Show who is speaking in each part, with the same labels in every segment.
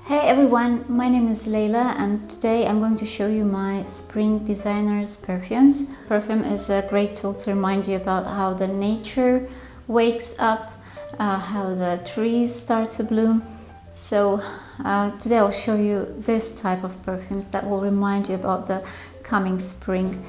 Speaker 1: Hey everyone, my name is Leila and today I'm going to show you my spring designers perfumes. Perfume is a great tool to remind you about how the nature wakes up, how the trees start to bloom. So today I'll show you this type of perfumes that will remind you about the coming spring.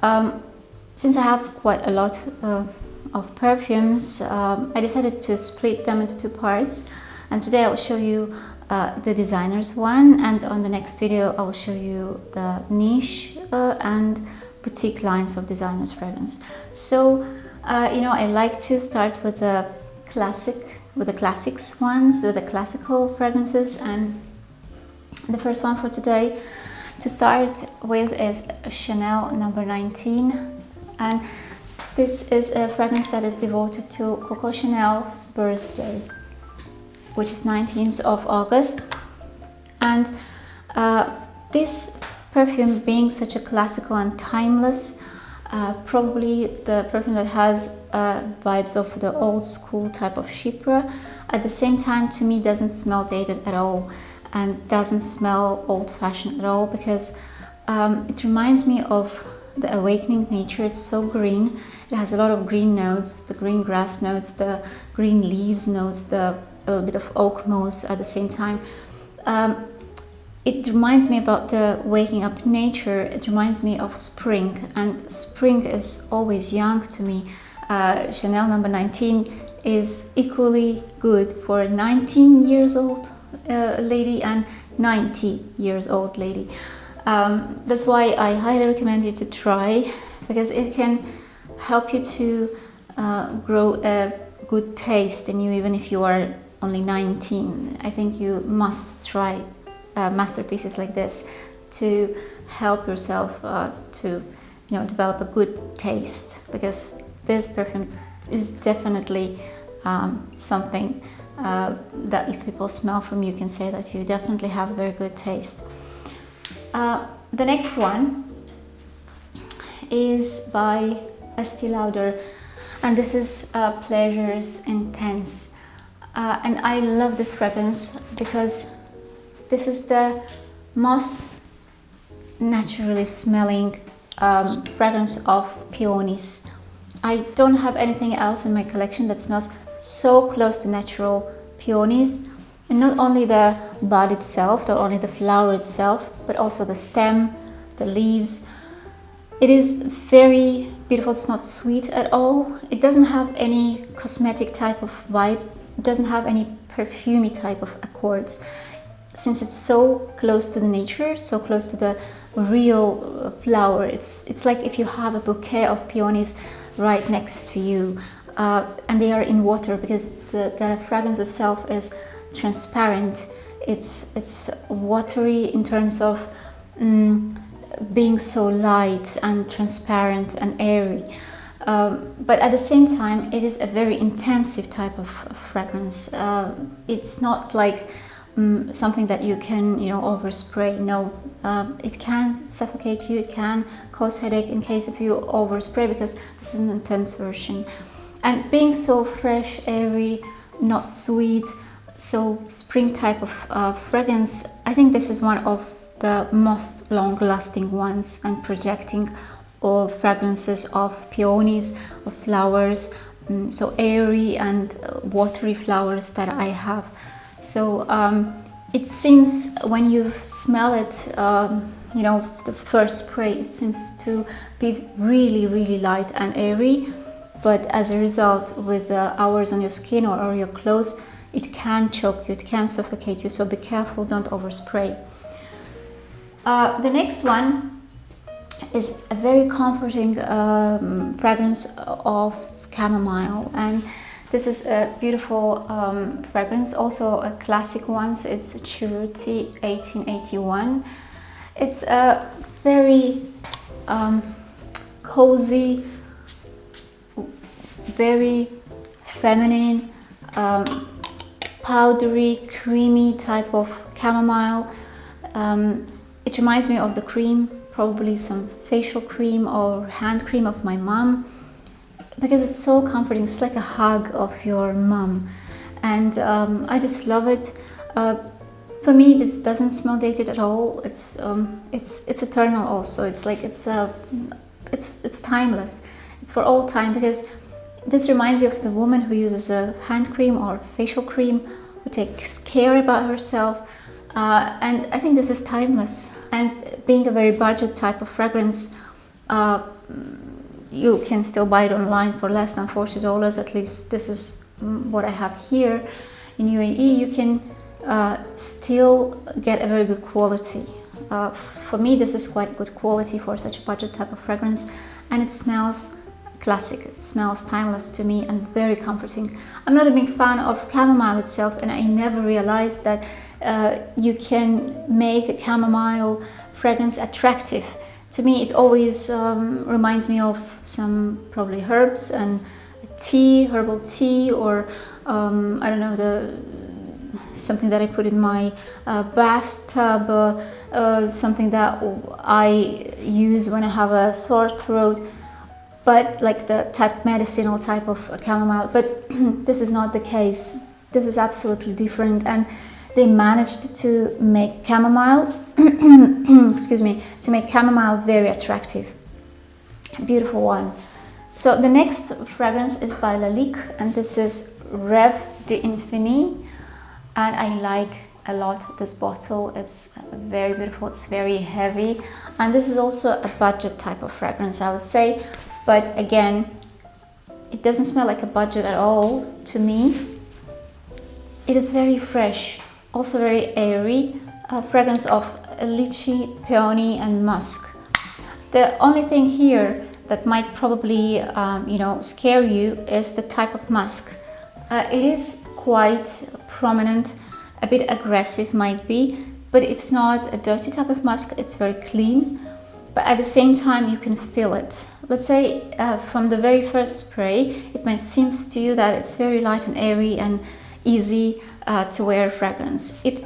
Speaker 1: Since I have quite a lot of perfumes, I decided to split them into two parts, and today I'll show you the designers one, and on the next video I will show you the niche and boutique lines of designers fragrance. So I like to start with the classics ones, with the classical fragrances, and the first one for today to start with is Chanel number 19, and this is a fragrance that is devoted to Coco Chanel's birthday, which is 19th of August. And this perfume, being such a classical and timeless, probably the perfume that has vibes of the old school type of chypre, at the same time to me doesn't smell dated at all and doesn't smell old-fashioned at all, because it reminds me of the awakening nature. It's so green. It has a lot of green notes, the green grass notes, the green leaves notes, a little bit of oak moss at the same time. It reminds me about the waking up nature. It reminds me of spring, and spring is always young to me. Chanel number 19 is equally good for a 19 years old lady and 90 years old lady. That's why I highly recommend you to try, because it can help you to grow a good taste in you, even if you are only 19. I think you must try masterpieces like this to help yourself to develop a good taste, because this perfume is definitely something that if people smell from you can say that you definitely have a very good taste. The next one is by Estee Lauder, and this is Pleasure's Intense. And I love this fragrance because this is the most naturally smelling fragrance of peonies. I don't have anything else in my collection that smells so close to natural peonies. And not only the bud itself, not only the flower itself, but also the stem, the leaves. It is very beautiful. It's not sweet at all. It doesn't have any cosmetic type of vibe. It doesn't have any perfumey type of accords. Since it's so close to the nature, so close to the real flower, it's like if you have a bouquet of peonies right next to you, and they are in water, because the fragrance itself is transparent. It's watery in terms of being so light and transparent and airy. But at the same time, it is a very intensive type of fragrance. It's not like something that you can, overspray. No, it can suffocate you. It can cause headache in case if you overspray, because this is an intense version. And being so fresh, airy, not sweet, so spring type of fragrance, I think this is one of the most long-lasting ones and projecting or fragrances of peonies, of flowers, so airy and watery flowers that I have. So it seems when you smell it, the first spray, it seems to be really, really light and airy, but as a result, with the hours on your skin or your clothes, it can choke you, it can suffocate you, so be careful, don't overspray. The next one is a very comforting fragrance of chamomile, and this is a beautiful fragrance, also a classic one. It's Cerruti 1881. It's a very cozy, very feminine, powdery, creamy type of chamomile. It reminds me of the cream, probably some facial cream or hand cream of my mom, because it's so comforting. It's like a hug of your mom, and I just love it. For me, this doesn't smell dated at all. It's eternal also. It's like it's timeless. It's for all time, because this reminds you of the woman who uses a hand cream or facial cream, who takes care about herself. And I think this is timeless. And being a very budget type of fragrance, you can still buy it online for less than $40. At least this is what I have here in UAE. You can still get a very good quality. For me, this is quite good quality for such a budget type of fragrance, and it smells classic. It smells timeless to me and very comforting. I'm not a big fan of chamomile itself, and I never realized that you can make a chamomile fragrance attractive. To me, it always reminds me of some probably herbs and tea, herbal tea, or I don't know, something that I put in my bathtub, something that I use when I have a sore throat, but like the medicinal type of chamomile. But this is not the case. This is absolutely different, and they managed to make chamomile, excuse me, to make chamomile very attractive. Beautiful one. So the next fragrance is by Lalique, and this is Reve d'Infini. And I like a lot this bottle. It's very beautiful, it's very heavy, and this is also a budget type of fragrance, I would say. But again, it doesn't smell like a budget at all to me. It is very fresh, also very airy, a fragrance of lychee, peony and musk. The only thing here that might probably scare you is the type of musk. It is quite prominent, a bit aggressive might be, but it's not a dirty type of musk. It's very clean, but at the same time you can feel it. Let's say from the very first spray, it might seem to you that it's very light and airy and easy to wear fragrance. It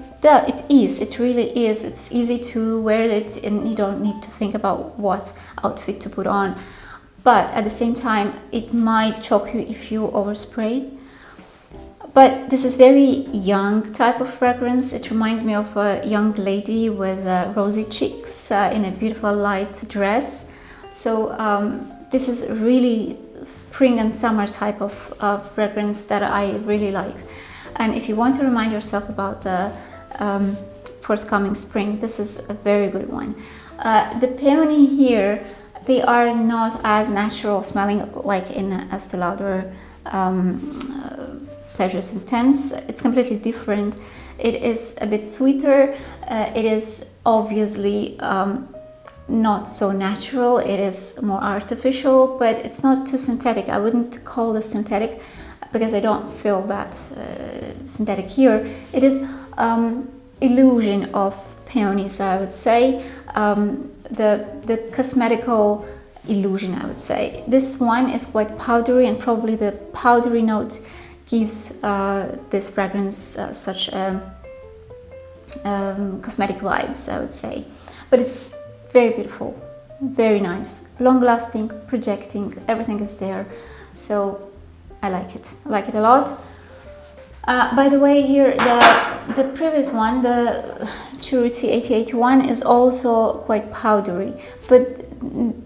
Speaker 1: really is. It's easy to wear it, and you don't need to think about what outfit to put on. But at the same time, it might choke you if you overspray. But this is very young type of fragrance. It reminds me of a young lady with rosy cheeks in a beautiful light dress. So this is really spring and summer type of fragrance that I really like. And if you want to remind yourself about the forthcoming spring, this is a very good one. The peony here, they are not as natural smelling like in Estee Lauder Pleasures Intense. It's completely different. It is a bit sweeter. It is obviously not so natural. It is more artificial, but it's not too synthetic. I wouldn't call this synthetic because I don't feel that synthetic here. It is illusion of peonies, I would say. The cosmetical illusion, I would say. This one is quite powdery, and probably the powdery note gives this fragrance such cosmetic vibes, I would say. But it's very beautiful, very nice, long-lasting, projecting, everything is there. So I like it a lot. By the way, here the previous one, the Cerruti 8081, is also quite powdery, but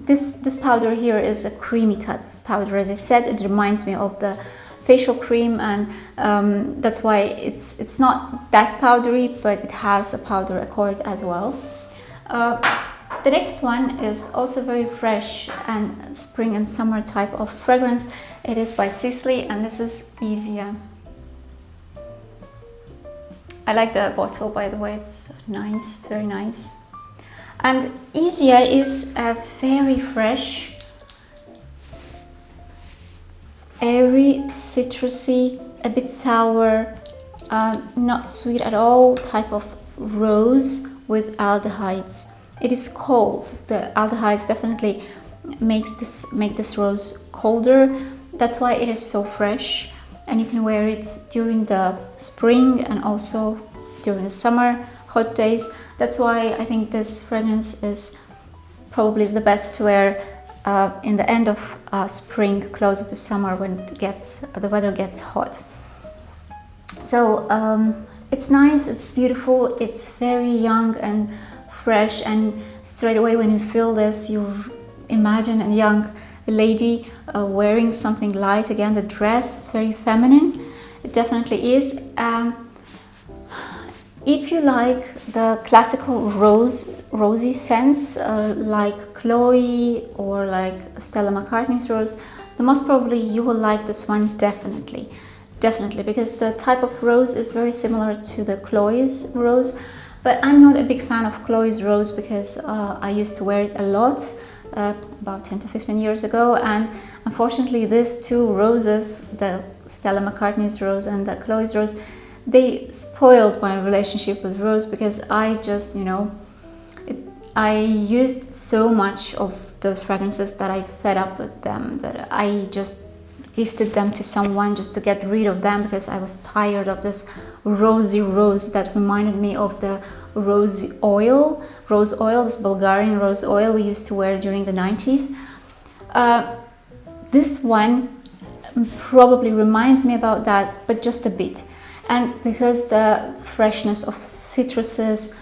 Speaker 1: this powder here is a creamy type of powder. As I said, it reminds me of the facial cream, and that's why it's not that powdery, but it has a powder accord as well. The next one is also very fresh and spring and summer type of fragrance. It is by Sisley, and this is Easier. I like the bottle, by the way. It's nice, it's very nice. And Easier is a very fresh, airy, citrusy, a bit sour, not sweet at all type of rose with aldehydes. It is cold. The aldehydes definitely make this rose colder. That's why it is so fresh, and you can wear it during the spring and also during the summer hot days. That's why I think this fragrance is probably the best to wear in the end of spring, closer to summer, when the weather gets hot. So It's nice, it's beautiful, it's very young and fresh, and straight away when you feel this, you imagine a young lady wearing something light. Again, the dress, it's very feminine. It definitely is. If you like the classical rosy scents like Chloe or like Stella McCartney's rose, then most probably you will like this one definitely, because the type of rose is very similar to the Chloe's rose. But I'm not a big fan of Chloe's rose because I used to wear it a lot about 10 to 15 years ago, and unfortunately these two roses, the Stella McCartney's rose and the Chloe's rose, they spoiled my relationship with rose, because I just, I used so much of those fragrances that I fed up with them, that I just gifted them to someone just to get rid of them, because I was tired of this rosy rose that reminded me of the rose oil, this Bulgarian rose oil we used to wear during the 90s. This one probably reminds me about that, but just a bit. And because the freshness of citruses,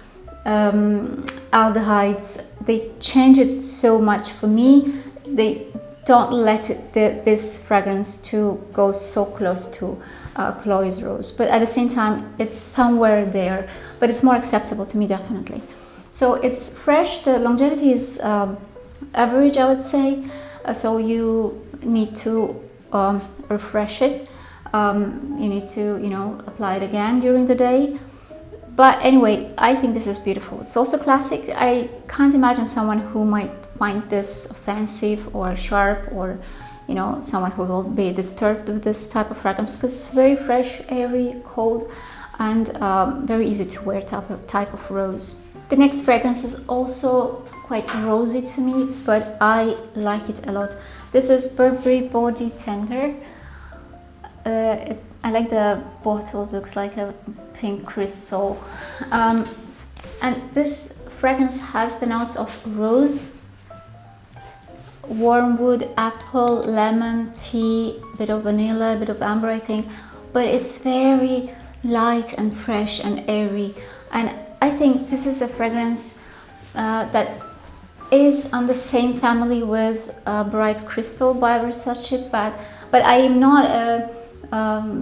Speaker 1: aldehydes, they change it so much for me. They don't let this fragrance to go so close to Chloe's rose, but at the same time it's somewhere there, but it's more acceptable to me definitely. So it's fresh, the longevity is average, I would say, so you need to refresh it. You need to, apply it again during the day. But anyway, I think this is beautiful. It's also classic. I can't imagine someone who might find this offensive or sharp, or, someone who will be disturbed with this type of fragrance, because it's very fresh, airy, cold, and very easy to wear type of rose. The next fragrance is also quite rosy to me, but I like it a lot. This is Burberry Body Tender. I like the bottle, it looks like a pink crystal, and this fragrance has the notes of rose, wormwood, apple, lemon, tea, bit of vanilla, bit of amber I think, but it's very light and fresh and airy, and I think this is a fragrance that is on the same family with Bright Crystal by Versace, but I am not a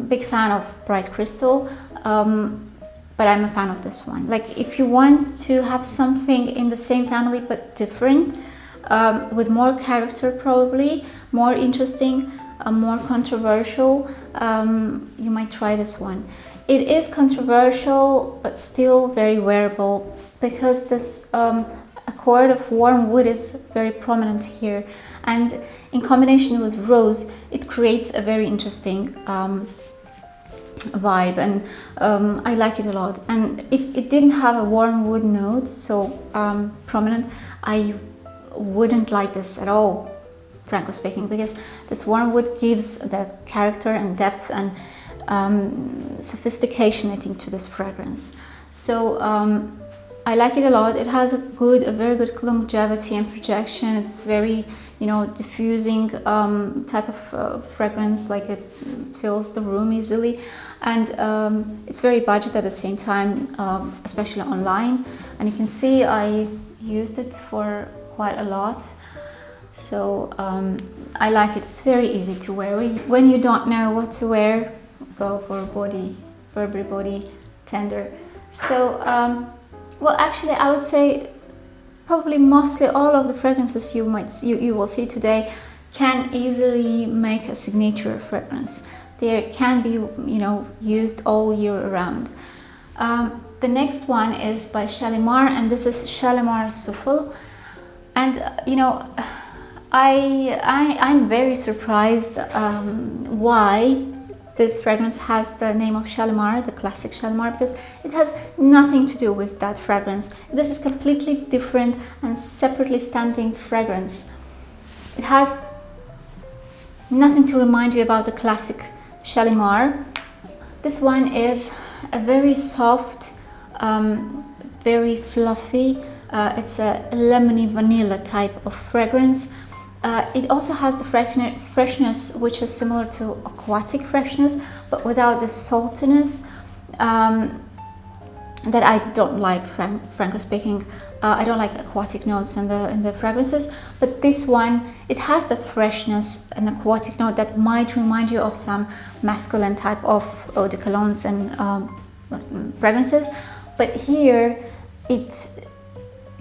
Speaker 1: big fan of Bright Crystal, but I'm a fan of this one. Like, if you want to have something in the same family but different, with more character, probably more interesting, more controversial, you might try this one. It is controversial but still very wearable, because this accord of warm wood is very prominent here, and in combination with rose, it creates a very interesting vibe, and I like it a lot. And if it didn't have a warm wood note so prominent, I wouldn't like this at all, frankly speaking, because this warm wood gives the character and depth and sophistication, I think, to this fragrance. So I like it a lot. It has a very good longevity and projection. It's very, diffusing type of fragrance, like it fills the room easily, and it's very budget at the same time, especially online. And you can see I used it for quite a lot, so I like it. It's very easy to wear. When you don't know what to wear, go for Burberry Body Tender. So well, actually, I would say probably mostly all of the fragrances you will see today can easily make a signature fragrance. They can be, used all year around. The next one is by Shalimar, and this is Shalimar Souffle. And I'm very surprised why this fragrance has the name of Shalimar, the classic Shalimar, because it has nothing to do with that fragrance. This is completely different and separately standing fragrance. It has nothing to remind you about the classic Shalimar. This one is a very soft, very fluffy, it's a lemony vanilla type of fragrance. It also has the freshness which is similar to aquatic freshness, but without the saltiness. that I don't like, frankly speaking. I don't like aquatic notes in the fragrances, but this one, it has that freshness, an aquatic note that might remind you of some masculine type of eau de colognes and fragrances. But here, it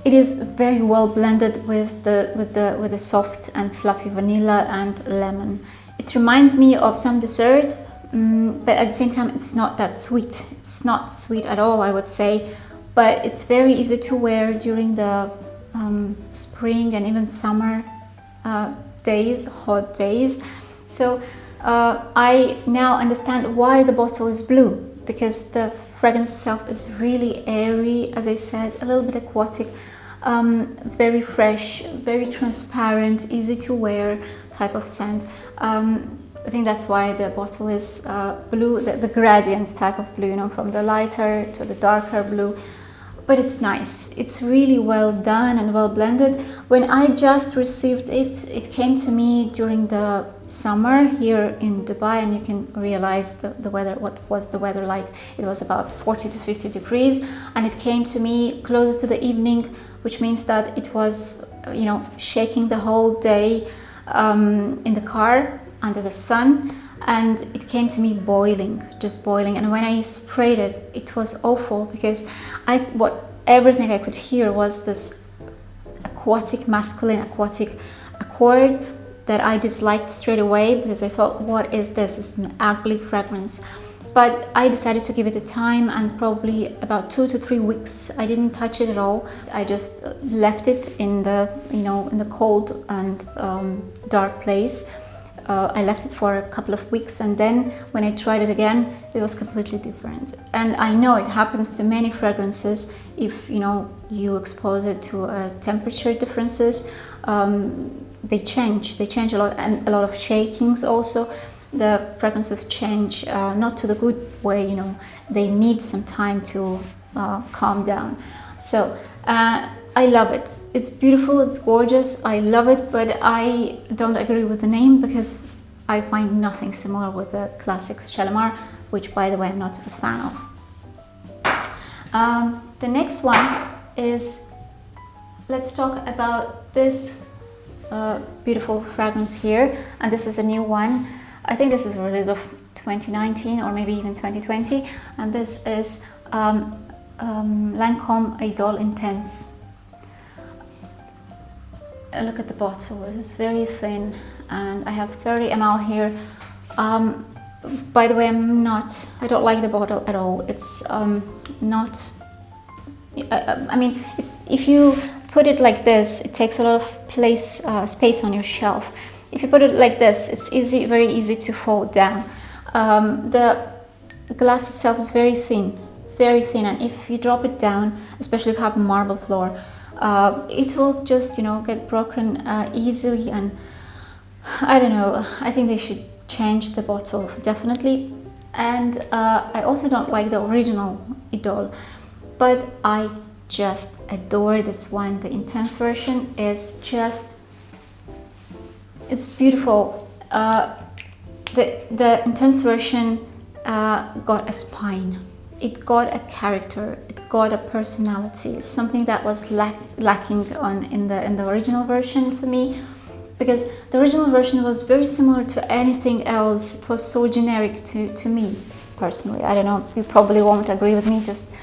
Speaker 1: is very well blended with the soft and fluffy vanilla and lemon. It reminds me of some dessert, but at the same time, it's not that sweet. It's not sweet at all, I would say. But it's very easy to wear during the spring and even summer days, hot days. So I now understand why the bottle is blue, because the fragrance itself is really airy, as I said, a little bit aquatic, very fresh, very transparent, easy to wear type of scent. I think that's why the bottle is blue, the gradient type of blue, you know, from the lighter to the darker blue. But it's nice. It's really well done and well blended. When I just received it, it came to me during the summer here in Dubai, and you can realize the weather, what was the weather like. It was about 40 to 50 degrees, and it came to me closer to the evening, which means that it was, you know, shaking the whole day in the car under the sun. And it came to me boiling, just boiling. And when I sprayed it, it was awful, because everything I could hear was this aquatic, masculine aquatic accord that I disliked straight away, because I thought, what is this? It's an ugly fragrance. But I decided to give it a time, and probably about 2 to 3 weeks, I didn't touch it at all. I just left it in the, you know, in the cold and dark place. I left it for a couple of weeks, and then when I tried it again, it was completely different. And I know it happens to many fragrances. If, you know, you expose it to temperature differences, they change a lot, and a lot of shakings also. The fragrances change, not to the good way, you know, they need some time to calm down. So I love it. It's beautiful, it's gorgeous, I love it, but I don't agree with the name, because I find nothing similar with the classic Shalimar, which, by the way, I'm not a fan of. The next one is, let's talk about this beautiful fragrance here, and this is a new one. I think this is a release of 2019 or maybe even 2020, and this is Lancome Idole Intense. Look at the bottle, it is very thin, and I have 30 ml here. By the way, I don't like the bottle at all. It's not, I mean, if you put it like this, it takes a lot of space on your shelf. If you put it like this, it's very easy to fold down. The glass itself is very thin, and if you drop it down, especially if you have a marble floor, it will just, you know, get broken easily. And I don't know, I think they should change the bottle, definitely. And I also don't like the original Idole, but I just adore this one. The Intense version is just, it's beautiful. The Intense version got a spine. It got a character. It got a personality. Something that was lacking in the original version for me, because the original version was very similar to anything else. It was so generic to me personally. I don't know. You probably won't agree with me. Just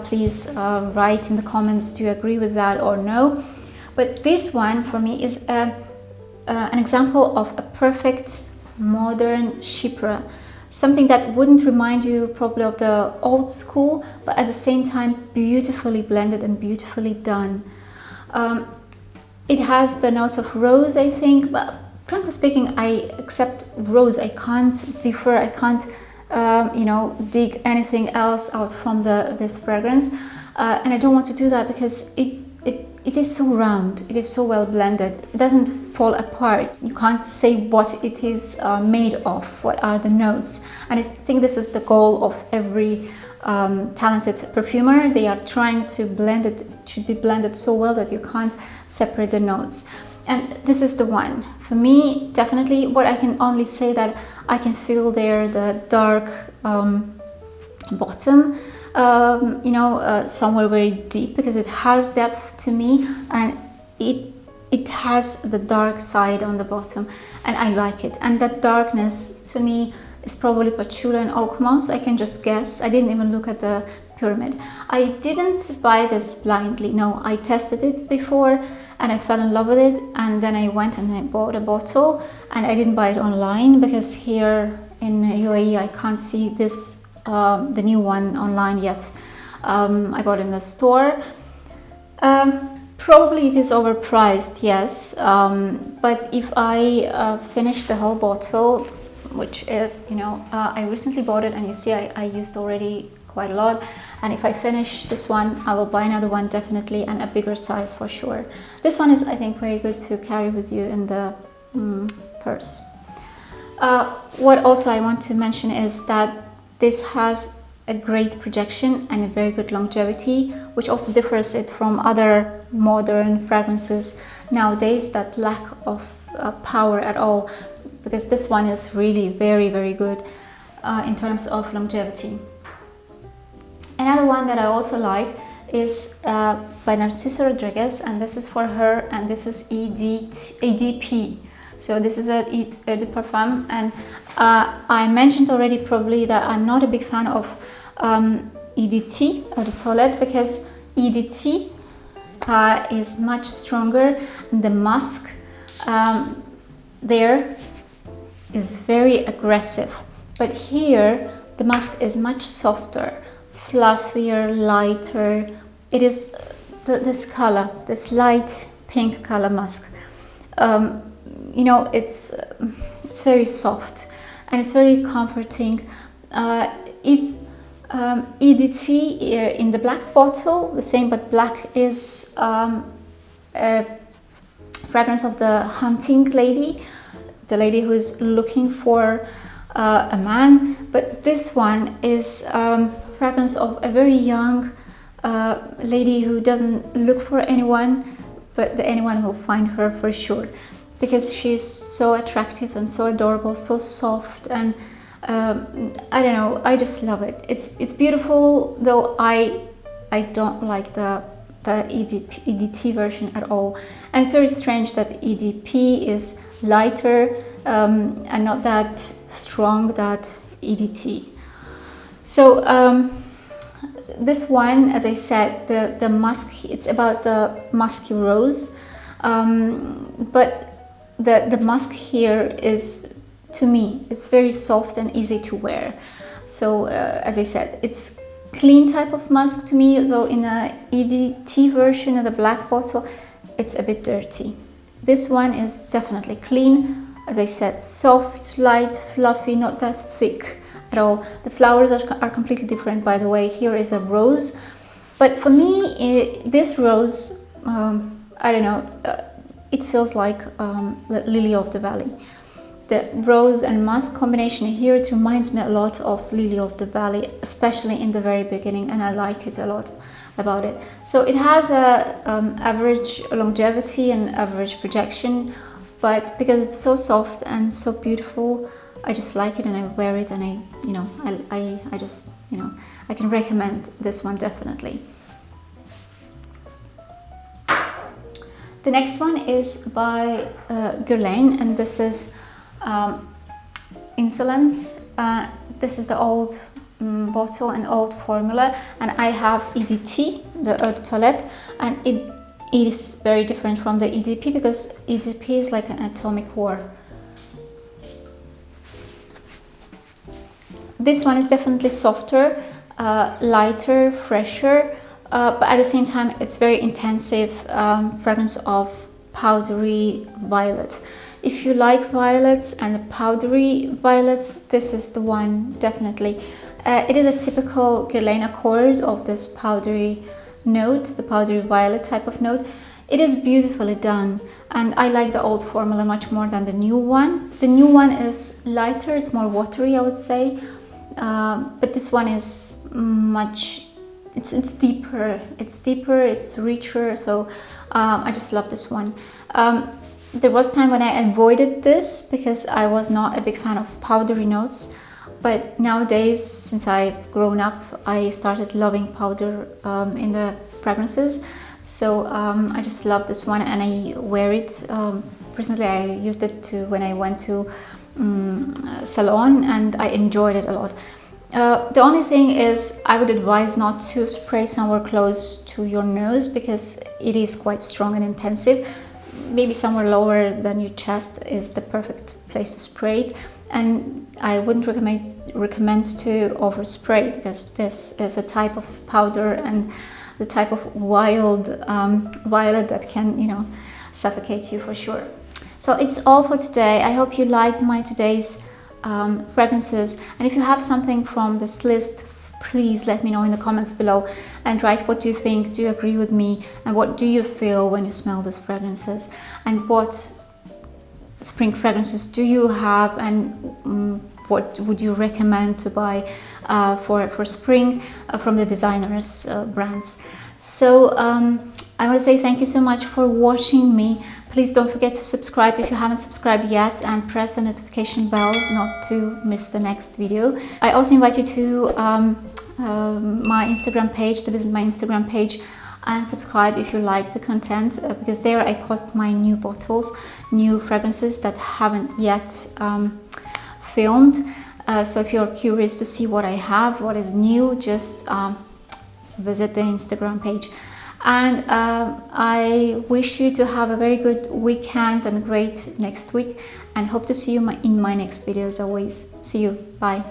Speaker 1: please write in the comments. Do you agree with that or no? But this one for me is an example of a perfect modern chypre. Something that wouldn't remind you probably of the old school, but at the same time beautifully blended and beautifully done. It has the notes of rose, I think, but frankly speaking, I accept rose. I can't differ. I can't, you know, dig anything else out from this fragrance, and I don't want to do that, because it is so round. It is so well blended. It doesn't fall apart. You can't say what it is made of, what are the notes. And I think this is the goal of every talented perfumer. They are trying to blend it, should be blended so well that you can't separate the notes. And this is the one. For me, definitely, what I can only say that I can feel there the dark bottom, you know, somewhere very deep, because it has depth to me, and it has the dark side on the bottom, and I like it. And that darkness to me is probably patchouli and oak moss. I can just guess. I didn't even look at the pyramid. I didn't buy this blindly. No, I tested it before and I fell in love with it, and then I went and I bought a bottle, and I didn't buy it online because here in UAE I can't see this the new one online yet. I bought it in the store. Probably it is overpriced, yes, but if I finish the whole bottle, which is, you know, I recently bought it, and you see I used already quite a lot, and if I finish this one I will buy another one definitely, and a bigger size for sure. This one is, I think, very good to carry with you in the purse. What also I want to mention is that this has a great projection and a very good longevity, which also differs it from other modern fragrances nowadays that lack of power at all, because this one is really very, very good in terms of longevity. Another one that I also like is by Narciso Rodriguez, and this is for her, and this is EDP. So this is a Eau de Parfum, and I mentioned already probably that I'm not a big fan of EDT, Eau de Toilette, because EDT is much stronger, and the musk there is very aggressive, but here the musk is much softer, fluffier, lighter. It is this color, this light pink color musk. You know, it's very soft and it's very comforting. If EDT in the black bottle, the same, but black is a fragrance of the hunting lady, the lady who is looking for a man, but this one is fragrance of a very young lady who doesn't look for anyone, but anyone will find her for sure, because she's so attractive and so adorable, so soft, and I don't know, I just love it. It's beautiful, though I don't like the EDT version at all, and it's very strange that EDP is lighter and not that strong that EDT. So this one, as I said, the musk, it's about the musky rose, but the musk here is, to me, it's very soft and easy to wear. So as I said, it's clean type of musk to me, though in the EDT version of the black bottle it's a bit dirty. This one is definitely clean, as I said, soft, light, fluffy, not that thick at all. The flowers are completely different, by the way. Here is a rose, but for me this rose, I don't know, it feels like lily of the valley. The rose and musk combination here, it reminds me a lot of lily of the valley, especially in the very beginning, and I like it a lot about it. So it has a average longevity and average projection, but because it's so soft and so beautiful, I just like it and I wear it, and I just, I can recommend this one definitely. The next one is by Guerlain, and this is Insolence. This is the old bottle and old formula, and I have EDT, the Eau de Toilette, and it is very different from the EDP, because EDP is like an atomic war. This one is definitely softer, lighter, fresher, but at the same time it's very intensive fragrance of powdery violet. If you like violets and powdery violets, this is the one, definitely. It is a typical Guerlain accord of this powdery note, the powdery violet type of note. It is beautifully done, and I like the old formula much more than the new one. The new one is lighter, it's more watery, I would say, but this one is much, it's deeper, it's richer, so I just love this one. There was time when I avoided this because I was not a big fan of powdery notes, but nowadays, since I've grown up, I started loving powder in the fragrances. So I just love this one, and I wear it. Personally, I used it when I went to salon, and I enjoyed it a lot. The only thing is, I would advise not to spray somewhere close to your nose because it is quite strong and intensive. Maybe somewhere lower than your chest is the perfect place to spray it, and I wouldn't recommend to overspray because this is a type of powder and the type of wild violet that can, you know, suffocate you for sure. So it's all for today. I hope you liked my today's fragrances, and if you have something from this list, please let me know in the comments below and write what do you think, do you agree with me, and what do you feel when you smell these fragrances, and what spring fragrances do you have, and what would you recommend to buy for spring from the designers brands. So I want to say thank you so much for watching me. Please don't forget to subscribe if you haven't subscribed yet, and press the notification bell not to miss the next video. I also invite you to my Instagram page, to visit my Instagram page and subscribe if you like the content, because there I post my new bottles, new fragrances that haven't yet filmed. So if you're curious to see what I have, what is new, just visit the Instagram page. And I wish you to have a very good weekend and a great next week, and hope to see you in my next video as always. See you. Bye.